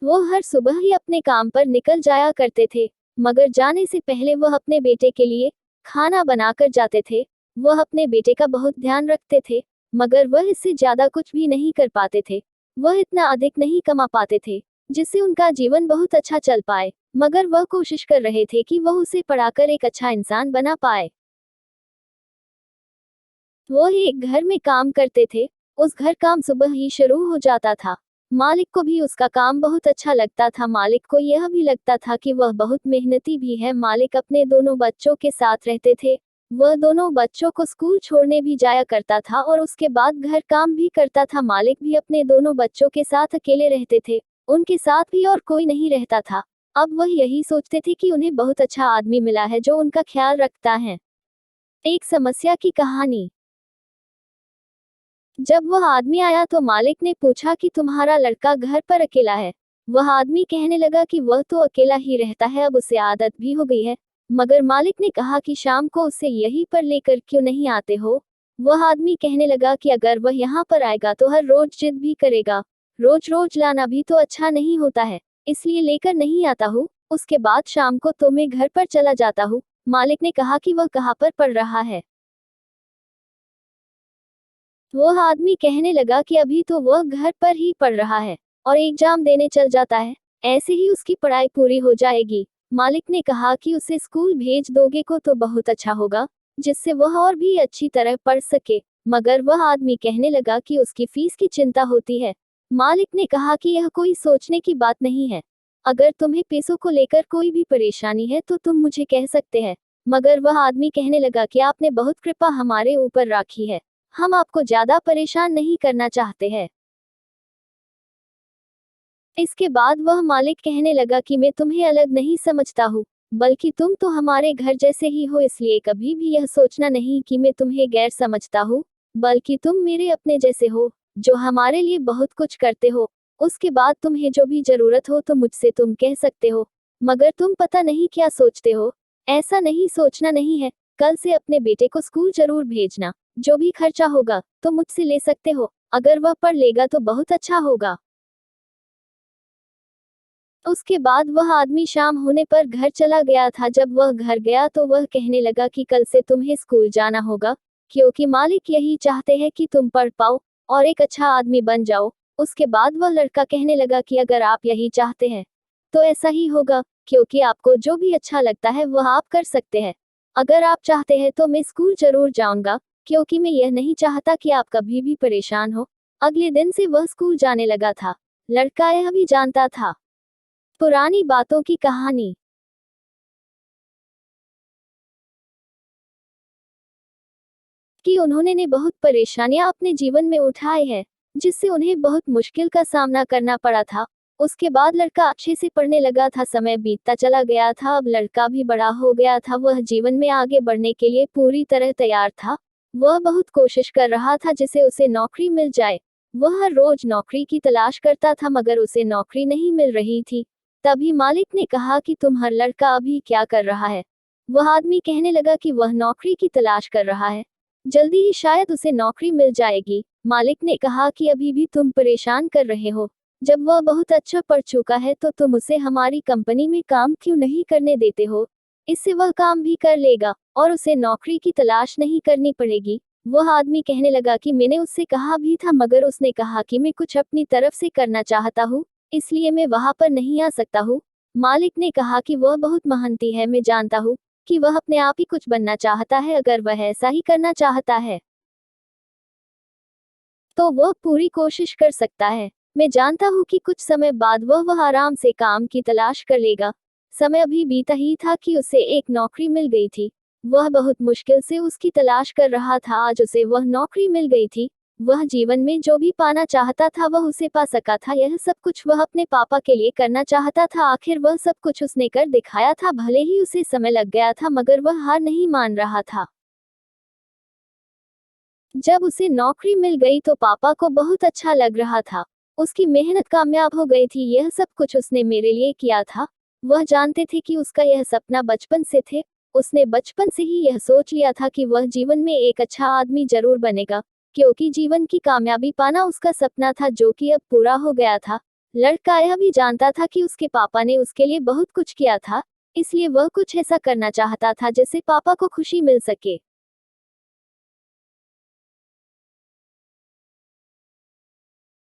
वो हर सुबह ही अपने काम पर निकल जाया करते थे, मगर जाने से पहले वह अपने बेटे के लिए खाना बनाकर जाते थे। वह अपने बेटे का बहुत ध्यान रखते थे, मगर वह इससे ज्यादा कुछ भी नहीं कर पाते थे। वह इतना अधिक नहीं कमा पाते थे जिससे उनका जीवन बहुत अच्छा चल पाए, मगर वह कोशिश कर रहे थे कि वह उसे पढ़ाकर एक अच्छा इंसान बना पाए। वो ही एक घर में काम करते थे। उस घर काम सुबह ही शुरू हो जाता था। मालिक को भी उसका काम बहुत अच्छा लगता था। मालिक को यह भी लगता था कि वह बहुत मेहनती भी है। मालिक अपने दोनों बच्चों के साथ रहते थे। वह दोनों बच्चों को स्कूल छोड़ने भी जाया करता था और उसके बाद घर काम भी करता था। मालिक भी अपने दोनों बच्चों के साथ अकेले रहते थे। उनके साथ भी और कोई नहीं रहता था। अब वह यही सोचते थे कि उन्हें बहुत अच्छा आदमी मिला है जो उनका ख्याल रखता है। एक समस्या की कहानी। जब वह आदमी आया तो मालिक ने पूछा कि तुम्हारा लड़का घर पर अकेला है। वह आदमी कहने लगा कि वह तो अकेला ही रहता है, अब उसे आदत भी हो गई है। मगर मालिक ने कहा कि शाम को उसे यहीं पर लेकर क्यों नहीं आते हो। वह आदमी कहने लगा कि अगर वह यहाँ पर आएगा तो हर रोज जिद भी करेगा। रोज रोज लाना भी तो अच्छा नहीं होता है, इसलिए लेकर नहीं आता हूँ। उसके बाद शाम को तो मैं घर पर चला जाता हूँ। मालिक ने कहा कि वह कहाँ पर पढ़ रहा है। वह आदमी कहने लगा कि अभी तो वह घर पर ही पढ़ रहा है और एग्जाम देने चल जाता है, ऐसे ही उसकी पढ़ाई पूरी हो जाएगी। मालिक ने कहा कि उसे स्कूल भेज दोगे को तो बहुत अच्छा होगा, जिससे वह और भी अच्छी तरह पढ़ सके। मगर वह आदमी कहने लगा कि उसकी फीस की चिंता होती है। मालिक ने कहा कि यह कोई सोचने की बात नहीं है। अगर तुम्हें पैसों को लेकर कोई भी परेशानी है तो तुम मुझे कह सकते हैं। मगर वह आदमी कहने लगा कि आपने बहुत कृपा हमारे ऊपर राखी है, हम आपको ज्यादा परेशान नहीं करना चाहते हैं। इसके बाद वह मालिक कहने लगा कि मैं तुम्हें अलग नहीं समझता हूँ, बल्कि तुम तो हमारे घर जैसे ही हो, इसलिए कभी भी यह सोचना नहीं कि मैं तुम्हें गैर समझता हूँ, बल्कि तुम मेरे अपने जैसे हो, जो हमारे लिए बहुत कुछ करते हो। उसके बाद तुम्हें जो भी जरूरत हो तो मुझसे तुम कह सकते हो। मगर तुम पता नहीं क्या सोचते हो। ऐसा नहीं सोचना नहीं है। कल से अपने बेटे को स्कूल जरूर भेजना। जो भी खर्चा होगा तो मुझसे ले सकते हो। अगर वह पढ़ लेगा तो बहुत अच्छा होगा। उसके बाद वह आदमी शाम होने पर घर चला गया था। जब वह घर गया तो वह कहने लगा कि कल से तुम्हें स्कूल जाना होगा, क्योंकि मालिक यही चाहते हैं कि तुम पढ़ पाओ और एक अच्छा आदमी बन जाओ। उसके बाद वह लड़का कहने लगा कि अगर आप यही चाहते हैं तो ऐसा ही होगा, क्योंकि आपको जो भी अच्छा लगता है वह आप कर सकते हैं। अगर आप चाहते हैं तो मैं स्कूल जरूर जाऊंगा, क्योंकि मैं यह नहीं चाहता कि आप कभी भी परेशान हो। अगले दिन से वह स्कूल जाने लगा था। लड़का यह भी जानता था। पुरानी बातों की कहानी। कि उन्होंने ने बहुत परेशानियां अपने जीवन में उठाई है, जिससे उन्हें बहुत मुश्किल का सामना करना पड़ा था। उसके बाद लड़का अच्छे से पढ़ने लगा था। समय बीतता चला गया था। अब लड़का भी बड़ा हो गया था। वह जीवन में आगे बढ़ने के लिए पूरी तरह तैयार था। वह बहुत कोशिश कर रहा था जिससे उसे नौकरी मिल जाए। वह हर रोज नौकरी की तलाश करता था, मगर उसे नौकरी नहीं मिल रही थी। तभी मालिक ने कहा कि तुम्हारा लड़का अभी क्या कर रहा है। वह आदमी कहने लगा कि वह नौकरी की तलाश कर रहा है, जल्दी ही शायद उसे नौकरी मिल जाएगी। मालिक ने कहा कि अभी भी तुम परेशान कर रहे हो। जब वह बहुत अच्छा पढ़ चुका है तो तुम उसे हमारी कंपनी में काम क्यों नहीं करने देते हो। इससे वह काम भी कर लेगा और उसे नौकरी की तलाश नहीं करनी पड़ेगी। वह आदमी कहने लगा कि मैंने उससे कहा भी था, मगर उसने कहा कि मैं कुछ अपनी तरफ से करना चाहता हूँ, इसलिए मैं वहां पर नहीं आ सकता हूँ। मालिक ने कहा कि वह बहुत मेहनती है, मैं जानता हूँ कि वह अपने आप ही कुछ बनना चाहता है। अगर वह ऐसा ही करना चाहता है तो वह पूरी कोशिश कर सकता है। मैं जानता हूँ कि कुछ समय बाद वह आराम से काम की तलाश कर लेगा। समय अभी बीता ही था कि उसे एक नौकरी मिल गई थी। वह बहुत मुश्किल से उसकी तलाश कर रहा था। आज उसे वह नौकरी मिल गई थी। वह जीवन में जो भी पाना चाहता था वह उसे पा सका था। यह सब कुछ वह अपने पापा के लिए करना चाहता था। आखिर वह सब कुछ उसने कर दिखाया था। भले ही उसे समय लग गया था, मगर वह हार नहीं मान रहा था। जब उसे नौकरी मिल गई तो पापा को बहुत अच्छा लग रहा था। उसकी मेहनत कामयाब हो गई थी। यह सब कुछ उसने मेरे लिए किया था। वह जानते थे कि उसका यह सपना बचपन से थे। उसने बचपन से ही यह सोच लिया था कि वह जीवन में एक अच्छा आदमी जरूर बनेगा, क्योंकि जीवन की कामयाबी पाना उसका सपना था जो कि अब पूरा हो गया था। लड़का यह भी जानता था कि उसके पापा ने उसके लिए बहुत कुछ किया था, इसलिए वह कुछ ऐसा करना चाहता था जिससे पापा को खुशी मिल सके।